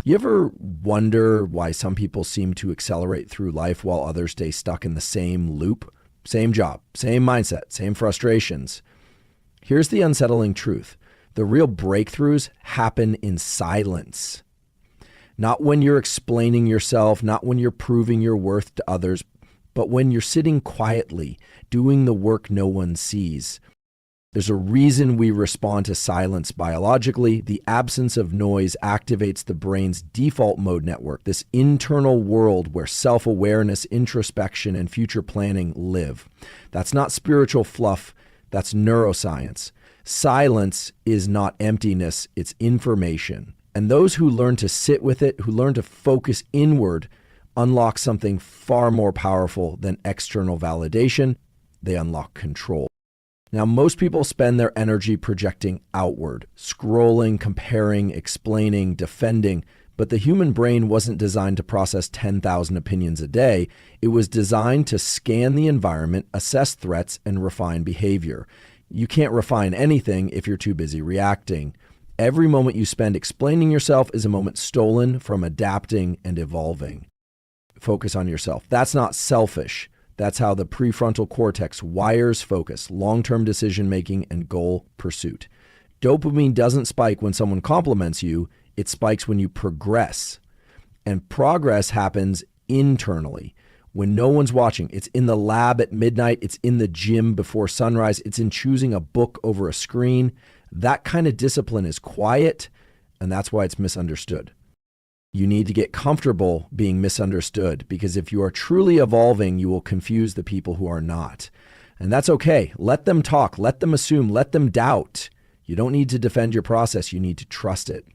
You ever wonder why some people seem to accelerate through life while others stay stuck in the same loop? Same job, same mindset, same frustrations. Here's the unsettling truth. The real breakthroughs happen in silence. Not when you're explaining yourself, not when you're proving your worth to others, but when you're sitting quietly, doing the work no one sees. There's a reason we respond to silence biologically. The absence of noise activates the brain's default mode network, this internal world where self-awareness, introspection, and future planning live. That's not spiritual fluff, that's neuroscience. Silence is not emptiness, it's information. And those who learn to sit with it, who learn to focus inward, unlock something far more powerful than external validation. They unlock control. Now, most people spend their energy projecting outward, scrolling, comparing, explaining, defending, but the human brain wasn't designed to process 10,000 opinions a day. It was designed to scan the environment, assess threats, and refine behavior. You can't refine anything if you're too busy reacting. Every moment you spend explaining yourself is a moment stolen from adapting and evolving. Focus on yourself. That's not selfish. That's how the prefrontal cortex wires focus, long-term decision-making, and goal pursuit. Dopamine doesn't spike when someone compliments you. It spikes when you progress. And progress happens internally, when no one's watching. It's in the lab at midnight. It's in the gym before sunrise. It's in choosing a book over a screen. That kind of discipline is quiet, and that's why it's misunderstood. You need to get comfortable being misunderstood, because if you are truly evolving, you will confuse the people who are not. And that's okay. Let them talk, let them assume, let them doubt. You don't need to defend your process. You need to trust it.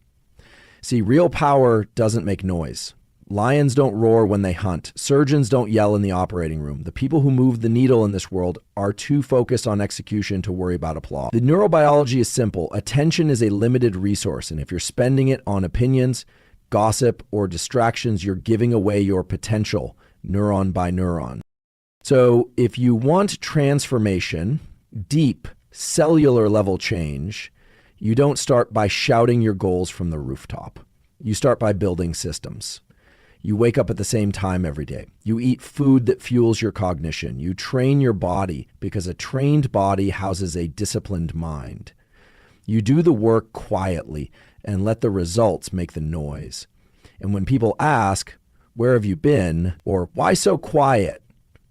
See, real power doesn't make noise. Lions don't roar when they hunt. Surgeons don't yell in the operating room. The people who move the needle in this world are too focused on execution to worry about applause. The neurobiology is simple. Attention is a limited resource, and if you're spending it on opinions, gossip, or distractions, you're giving away your potential, neuron by neuron. So if you want transformation, deep, cellular level change, you don't start by shouting your goals from the rooftop. You start by building systems. You wake up at the same time every day. You eat food that fuels your cognition. You train your body, because a trained body houses a disciplined mind. You do the work quietly and let the results make the noise. And when people ask, "Where have you been?" or "Why so quiet?"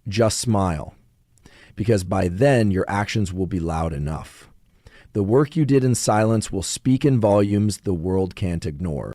just smile, because by then your actions will be loud enough. The work you did in silence will speak in volumes the world can't ignore.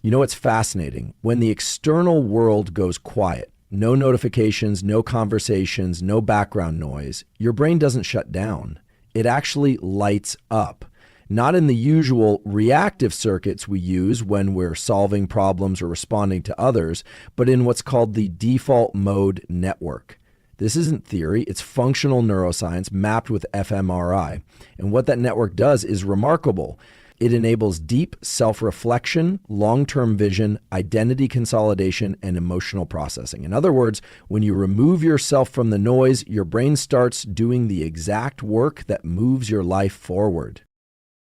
You know, it's fascinating. When the external world goes quiet, no notifications, no conversations, no background noise, your brain doesn't shut down. It actually lights up. Not in the usual reactive circuits we use when we're solving problems or responding to others, but in what's called the default mode network. This isn't theory, it's functional neuroscience mapped with fMRI. And what that network does is remarkable. It enables deep self-reflection, long-term vision, identity consolidation, and emotional processing. In other words, when you remove yourself from the noise, your brain starts doing the exact work that moves your life forward.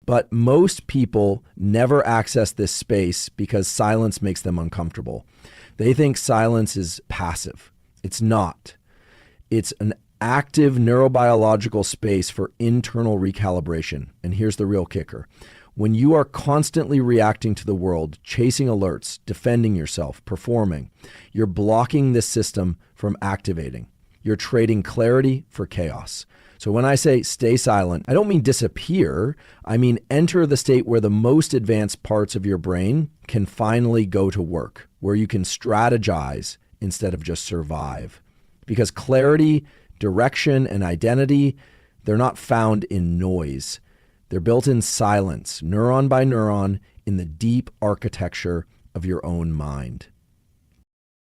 But most people never access this space because silence makes them uncomfortable. They think silence is passive. It's not. It's an active neurobiological space for internal recalibration. And here's the real kicker. When you are constantly reacting to the world, chasing alerts, defending yourself, performing, you're blocking this system from activating. You're trading clarity for chaos. So when I say stay silent, I don't mean disappear. I mean enter the state where the most advanced parts of your brain can finally go to work, where you can strategize instead of just survive. Because clarity, direction, and identity, they're not found in noise. They're built in silence, neuron by neuron, in the deep architecture of your own mind.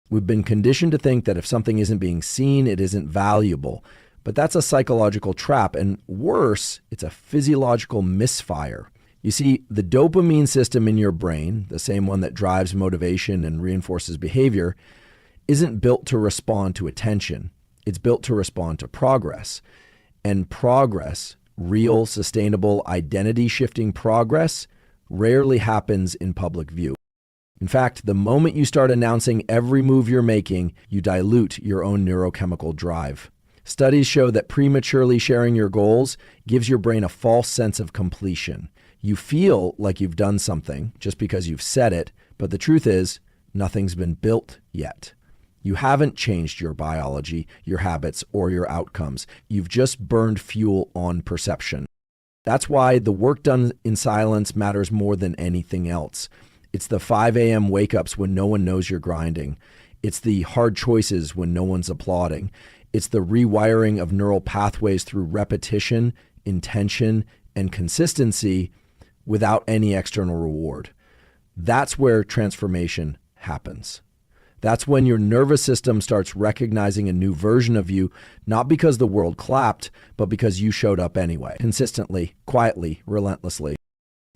We've been conditioned to think that if something isn't being seen, it isn't valuable. But that's a psychological trap, and worse, it's a physiological misfire. You see, the dopamine system in your brain, the same one that drives motivation and reinforces behavior, isn't built to respond to attention. It's built to respond to progress. And progress, real, sustainable, identity-shifting progress, rarely happens in public view. In fact, the moment you start announcing every move you're making, you dilute your own neurochemical drive. Studies show that prematurely sharing your goals gives your brain a false sense of completion. You feel like you've done something just because you've said it, but the truth is, nothing's been built yet. You haven't changed your biology, your habits, or your outcomes. You've just burned fuel on perception. That's why the work done in silence matters more than anything else. It's the 5 a.m. wake-ups when no one knows you're grinding. It's the hard choices when no one's applauding. It's the rewiring of neural pathways through repetition, intention, and consistency without any external reward. That's where transformation happens. That's when your nervous system starts recognizing a new version of you, not because the world clapped, but because you showed up anyway, consistently, quietly, relentlessly.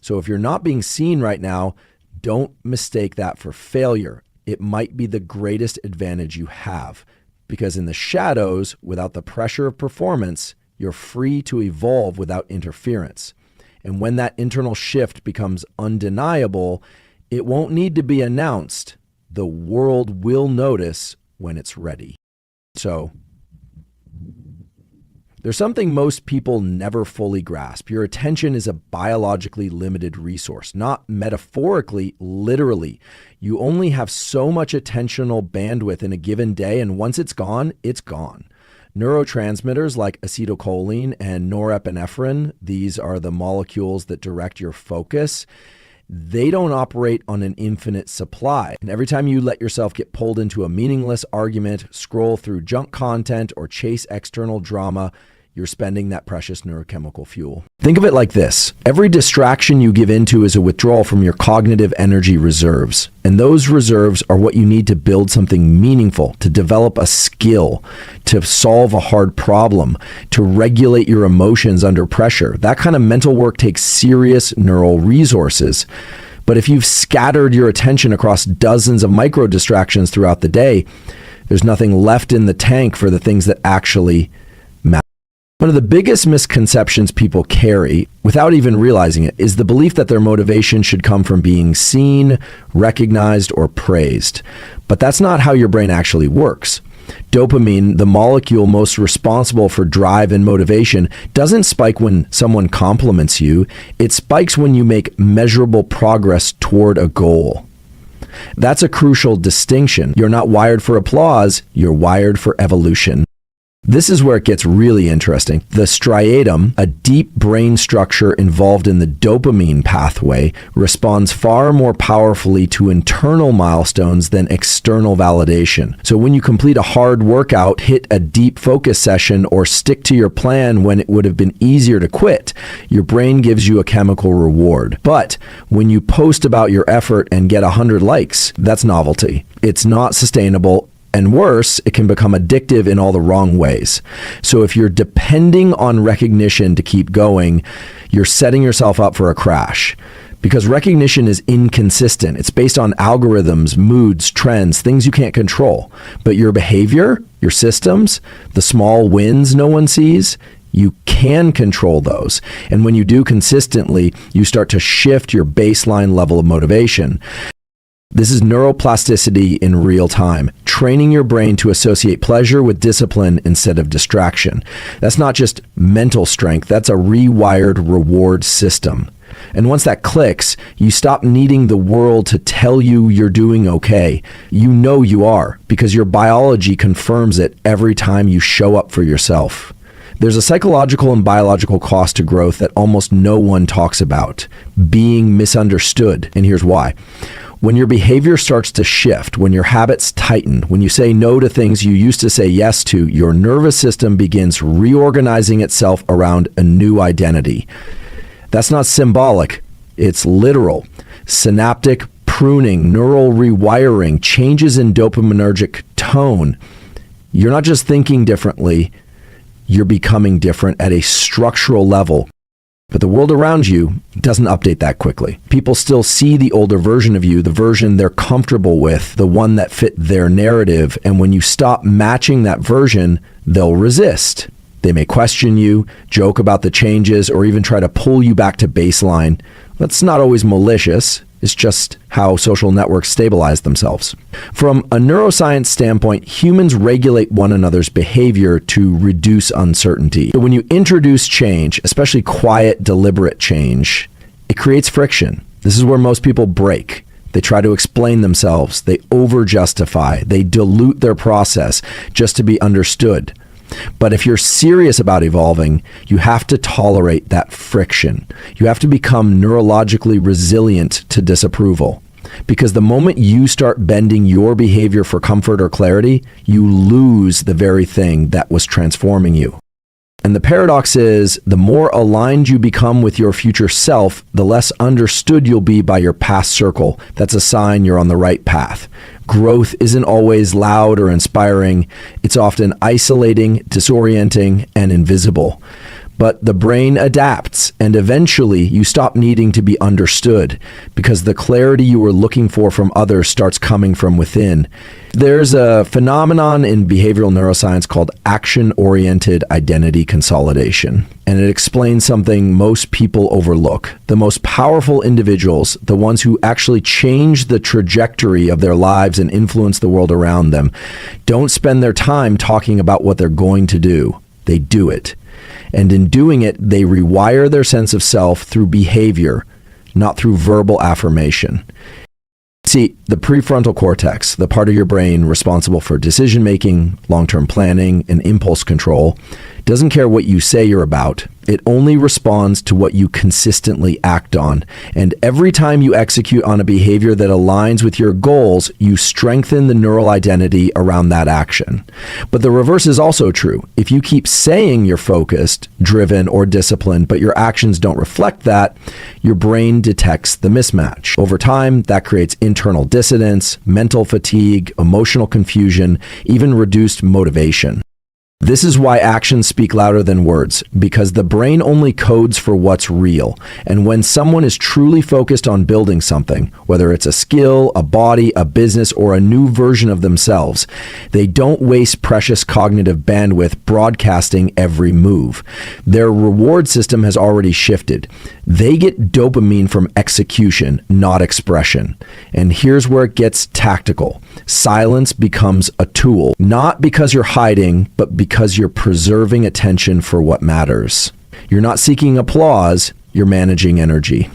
So if you're not being seen right now, don't mistake that for failure. It might be the greatest advantage you have, because in the shadows, without the pressure of performance, you're free to evolve without interference. And when that internal shift becomes undeniable, it won't need to be announced. The world will notice when it's ready. So, there's something most people never fully grasp. Your attention is a biologically limited resource, not metaphorically, literally. You only have so much attentional bandwidth in a given day, and once it's gone, it's gone. Neurotransmitters like acetylcholine and norepinephrine, these are the molecules that direct your focus. They don't operate on an infinite supply. And every time you let yourself get pulled into a meaningless argument, scroll through junk content, or chase external drama, you're spending that precious neurochemical fuel. Think of it like this. Every distraction you give into is a withdrawal from your cognitive energy reserves. And those reserves are what you need to build something meaningful, to develop a skill, to solve a hard problem, to regulate your emotions under pressure. That kind of mental work takes serious neural resources. But if you've scattered your attention across dozens of micro distractions throughout the day, there's nothing left in the tank for the things that actually matter. One of the biggest misconceptions people carry, without even realizing it, is the belief that their motivation should come from being seen, recognized, or praised. But that's not how your brain actually works. Dopamine, the molecule most responsible for drive and motivation, doesn't spike when someone compliments you. It spikes when you make measurable progress toward a goal. That's a crucial distinction. You're not wired for applause, you're wired for evolution. This is where it gets really interesting. The striatum, a deep brain structure involved in the dopamine pathway, responds far more powerfully to internal milestones than external validation. So when you complete a hard workout, hit a deep focus session, or stick to your plan when it would have been easier to quit, your brain gives you a chemical reward. But when you post about your effort and get 100 likes, that's novelty. It's not sustainable. And worse, it can become addictive in all the wrong ways. So if you're depending on recognition to keep going, you're setting yourself up for a crash. Because recognition is inconsistent. It's based on algorithms, moods, trends, things you can't control. But your behavior, your systems, the small wins no one sees, you can control those. And when you do consistently, you start to shift your baseline level of motivation. This is neuroplasticity in real time, training your brain to associate pleasure with discipline instead of distraction. That's not just mental strength, that's a rewired reward system. And once that clicks, you stop needing the world to tell you you're doing okay. You know you are, because your biology confirms it every time you show up for yourself. There's a psychological and biological cost to growth that almost no one talks about: being misunderstood. And here's why. When your behavior starts to shift, when your habits tighten, when you say no to things you used to say yes to, your nervous system begins reorganizing itself around a new identity. That's not symbolic, it's literal. Synaptic pruning, neural rewiring, changes in dopaminergic tone. You're not just thinking differently, you're becoming different at a structural level. But the world around you doesn't update that quickly. People still see the older version of you, the version they're comfortable with, the one that fit their narrative. And when you stop matching that version, they'll resist. They may question you, joke about the changes, or even try to pull you back to baseline. That's not always malicious. It's just how social networks stabilize themselves. From a neuroscience standpoint, humans regulate one another's behavior to reduce uncertainty. So when you introduce change, especially quiet, deliberate change, it creates friction. This is where most people break. They try to explain themselves. They over-justify. They dilute their process just to be understood. But if you're serious about evolving, you have to tolerate that friction. You have to become neurologically resilient to disapproval. Because the moment you start bending your behavior for comfort or clarity, you lose the very thing that was transforming you. And the paradox is, the more aligned you become with your future self, the less understood you'll be by your past circle. That's a sign you're on the right path. Growth isn't always loud or inspiring. It's often isolating, disorienting, and invisible. But the brain adapts, and eventually you stop needing to be understood because the clarity you were looking for from others starts coming from within. There's a phenomenon in behavioral neuroscience called action-oriented identity consolidation, and it explains something most people overlook. The most powerful individuals, the ones who actually change the trajectory of their lives and influence the world around them, don't spend their time talking about what they're going to do. They do it. And in doing it, they rewire their sense of self through behavior, not through verbal affirmation. See, the prefrontal cortex, the part of your brain responsible for decision-making, long-term planning, and impulse control, doesn't care what you say you're about. It only responds to what you consistently act on. And every time you execute on a behavior that aligns with your goals, you strengthen the neural identity around that action. But the reverse is also true. If you keep saying you're focused, driven, or disciplined, but your actions don't reflect that, your brain detects the mismatch. Over time, that creates internal dissonance, mental fatigue, emotional confusion, even reduced motivation. This is why actions speak louder than words, because the brain only codes for what's real. And when someone is truly focused on building something, whether it's a skill, a body, a business, or a new version of themselves, they don't waste precious cognitive bandwidth broadcasting every move. Their reward system has already shifted. They get dopamine from execution, not expression. And here's where it gets tactical. Silence becomes a tool, not because you're hiding, but because you're preserving attention for what matters. You're not seeking applause, you're managing energy.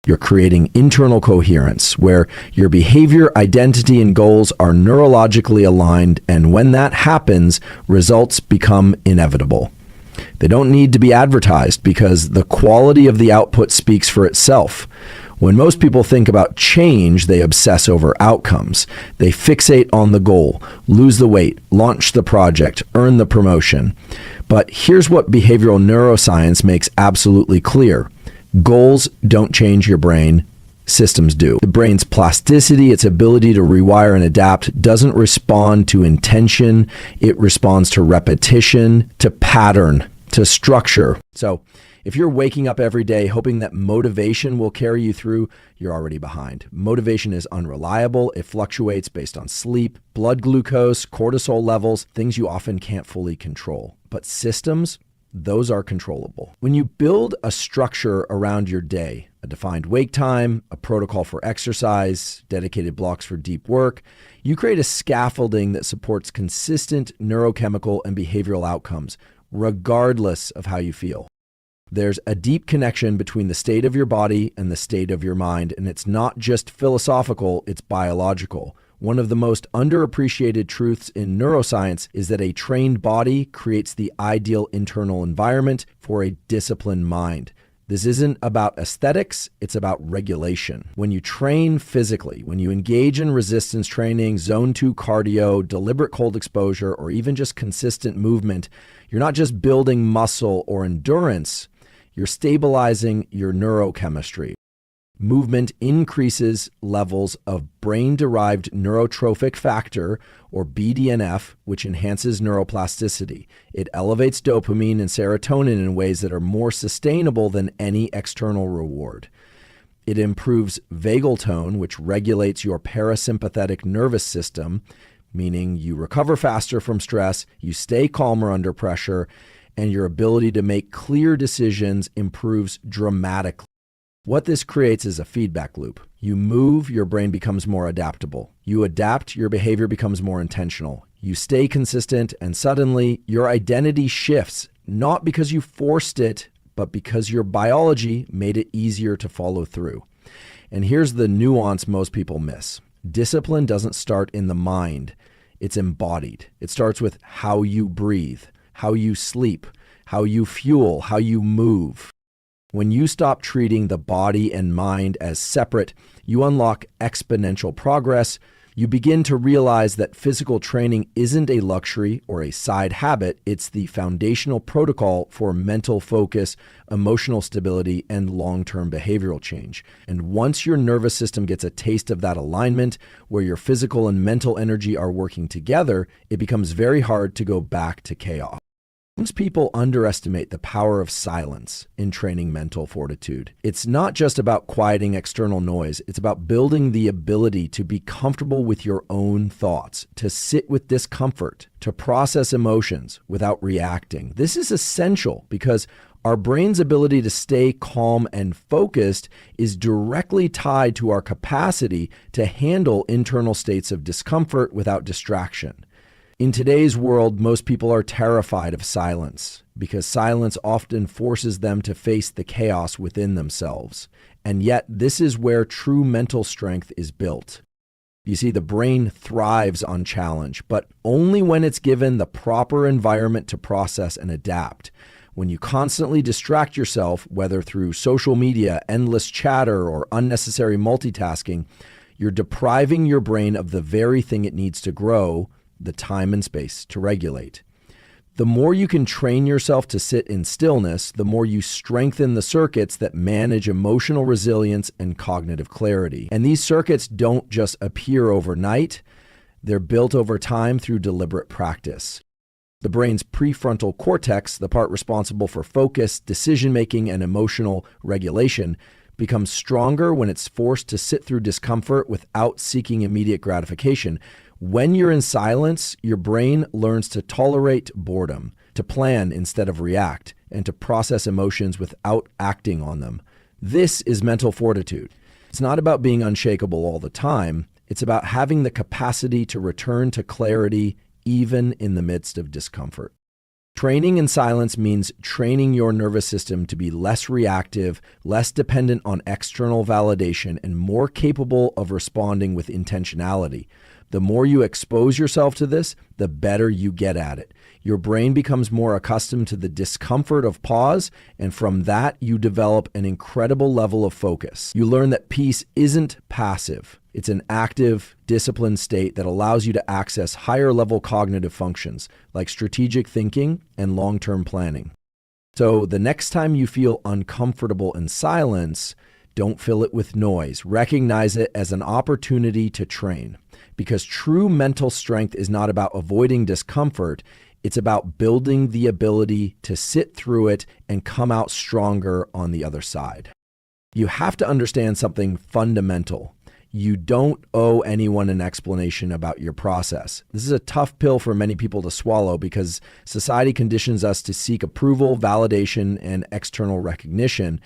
You're creating internal coherence where your behavior, identity, and goals are neurologically aligned, and when that happens, results become inevitable. They don't need to be advertised because the quality of the output speaks for itself. When most people think about change, they obsess over outcomes. They fixate on the goal, lose the weight, launch the project, earn the promotion. But here's what behavioral neuroscience makes absolutely clear. Goals don't change your brain. Systems do. The brain's plasticity, its ability to rewire and adapt, doesn't respond to intention. It responds to repetition, to pattern, to structure. So if you're waking up every day hoping that motivation will carry you through, you're already behind. Motivation is unreliable. It fluctuates based on sleep, blood glucose, cortisol levels, things you often can't fully control. But systems, those are controllable. When you build a structure around your day, a defined wake time, a protocol for exercise, dedicated blocks for deep work, you create a scaffolding that supports consistent neurochemical and behavioral outcomes, regardless of how you feel. There's a deep connection between the state of your body and the state of your mind, and it's not just philosophical, it's biological. One of the most underappreciated truths in neuroscience is that a trained body creates the ideal internal environment for a disciplined mind. This isn't about aesthetics, it's about regulation. When you train physically, when you engage in resistance training, zone 2 cardio, deliberate cold exposure, or even just consistent movement, you're not just building muscle or endurance, you're stabilizing your neurochemistry. Movement increases levels of brain-derived neurotrophic factor, or BDNF, which enhances neuroplasticity. It elevates dopamine and serotonin in ways that are more sustainable than any external reward. It improves vagal tone, which regulates your parasympathetic nervous system, meaning you recover faster from stress, you stay calmer under pressure, and your ability to make clear decisions improves dramatically. What this creates is a feedback loop. You move, your brain becomes more adaptable. You adapt, your behavior becomes more intentional. You stay consistent, and suddenly your identity shifts, not because you forced it, but because your biology made it easier to follow through. And here's the nuance most people miss. Discipline doesn't start in the mind. It's embodied. It starts with how you breathe, how you sleep, how you fuel, how you move. When you stop treating the body and mind as separate, you unlock exponential progress. You begin to realize that physical training isn't a luxury or a side habit. It's the foundational protocol for mental focus, emotional stability, and long-term behavioral change. And once your nervous system gets a taste of that alignment, where your physical and mental energy are working together, it becomes very hard to go back to chaos. Most people underestimate the power of silence in training mental fortitude. It's not just about quieting external noise. It's about building the ability to be comfortable with your own thoughts, to sit with discomfort, to process emotions without reacting. This is essential because our brain's ability to stay calm and focused is directly tied to our capacity to handle internal states of discomfort without distraction. In today's world, most people are terrified of silence because silence often forces them to face the chaos within themselves. And yet, this is where true mental strength is built. You see, the brain thrives on challenge, but only when it's given the proper environment to process and adapt. When you constantly distract yourself, whether through social media, endless chatter, or unnecessary multitasking, you're depriving your brain of the very thing it needs to grow, the time and space to regulate. The more you can train yourself to sit in stillness, the more you strengthen the circuits that manage emotional resilience and cognitive clarity. And these circuits don't just appear overnight. They're built over time through deliberate practice. The brain's prefrontal cortex, the part responsible for focus, decision-making, and emotional regulation, becomes stronger when it's forced to sit through discomfort without seeking immediate gratification. When you're in silence, your brain learns to tolerate boredom, to plan instead of react, and to process emotions without acting on them. This is mental fortitude. It's not about being unshakable all the time. It's about having the capacity to return to clarity even in the midst of discomfort. Training in silence means training your nervous system to be less reactive, less dependent on external validation, and more capable of responding with intentionality. The more you expose yourself to this, the better you get at it. Your brain becomes more accustomed to the discomfort of pause, and from that, you develop an incredible level of focus. You learn that peace isn't passive. It's an active, disciplined state that allows you to access higher-level cognitive functions like strategic thinking and long-term planning. So the next time you feel uncomfortable in silence, don't fill it with noise. Recognize it as an opportunity to train. Because true mental strength is not about avoiding discomfort. It's about building the ability to sit through it and come out stronger on the other side. You have to understand something fundamental. You don't owe anyone an explanation about your process. This is a tough pill for many people to swallow because society conditions us to seek approval, validation, and external recognition.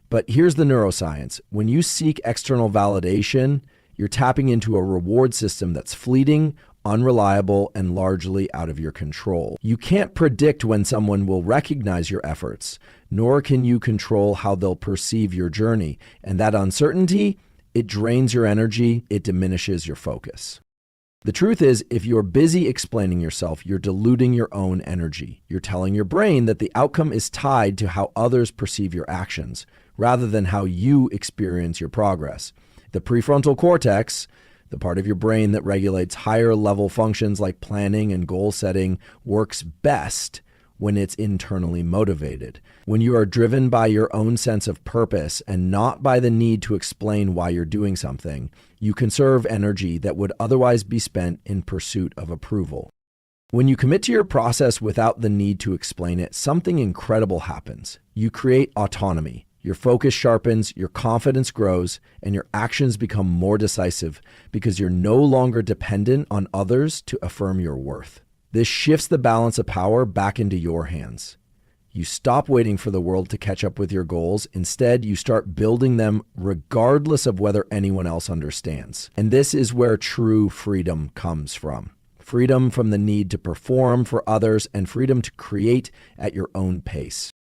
But here's the neuroscience. When you seek external validation, you're tapping into a reward system that's fleeting, unreliable, and largely out of your control. You can't predict when someone will recognize your efforts, nor can you control how they'll perceive your journey. And that uncertainty, it drains your energy, it diminishes your focus. The truth is, if you're busy explaining yourself, you're diluting your own energy. You're telling your brain that the outcome is tied to how others perceive your actions, rather than how you experience your progress. The prefrontal cortex, the part of your brain that regulates higher level functions like planning and goal setting, works best when it's internally motivated. When you are driven by your own sense of purpose and not by the need to explain why you're doing something, you conserve energy that would otherwise be spent in pursuit of approval. When you commit to your process without the need to explain it, something incredible happens. You create autonomy. Your focus sharpens, your confidence grows, and your actions become more decisive because you're no longer dependent on others to affirm your worth. This shifts the balance of power back into your hands. You stop waiting for the world to catch up with your goals. Instead, you start building them regardless of whether anyone else understands. And this is where true freedom comes from. Freedom from the need to perform for others and freedom to create at your own pace.